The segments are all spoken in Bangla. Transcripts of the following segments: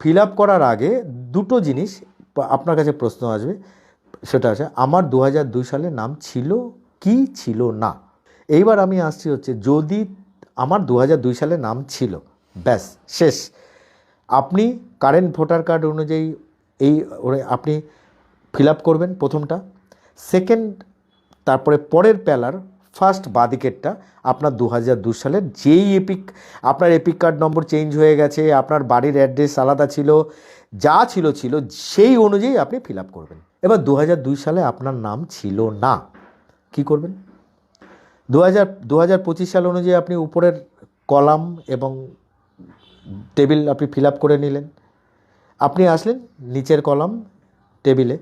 ফিল আপ করার আগে দুটো জিনিস আপনার কাছে প্রশ্ন আসবে, সেটা আছে আমার 2002 সালে নাম ছিল কি ছিল না। এইবার আমি আসছি হচ্ছে, যদি আমার 2002 সালে নাম ছিল, ব্যাস শেষ। আপনি কারেন্ট ভোটার কার্ড অনুযায়ী আপনি ফিল আপ করবেন প্রথমটা। সেকেন্ড, তারপরে পরের প্যালার ফার্স্ট বাদিকেরটা আপনার 2002 সালের যেই আপনার এপিক কার্ড নম্বর চেঞ্জ হয়ে গেছে, আপনার বাড়ির অ্যাড্রেস আলাদা ছিল, যা ছিল সেই অনুযায়ী আপনি ফিল আপ করবেন। এবার 2002 সালে আপনার নাম ছিল না, কি করবেন? 2025 সাল অনুযায়ী আপনি উপরের কলাম এবং টেবিল আপনি ফিল আপ করে নিলেন। আপনি আসলেন নিচের কলাম টেবিলে,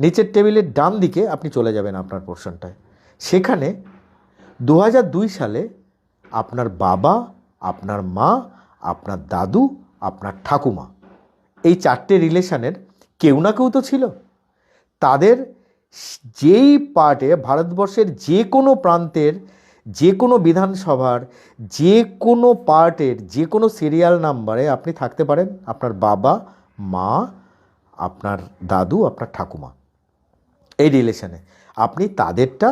নিচের টেবিলের ডান দিকে আপনি চলে যাবেন আপনার পোর্শনটায়। সেখানে 2002 সালে আপনার বাবা, আপনার মা, আপনার দাদু, আপনার ঠাকুমা, এই চারটে রিলেশনের কেউ না কেউ তো ছিল। তাদের যেই পার্টে, ভারতবর্ষের যে কোনো প্রান্তের, যে কোনো বিধানসভার যে কোনো পার্টের যে কোনো সিরিয়াল নাম্বারে আপনি থাকতে পারেন, আপনার বাবা, মা, আপনার দাদু, আপনার ঠাকুমা, এই রিলেশনে আপনি তাদেরটা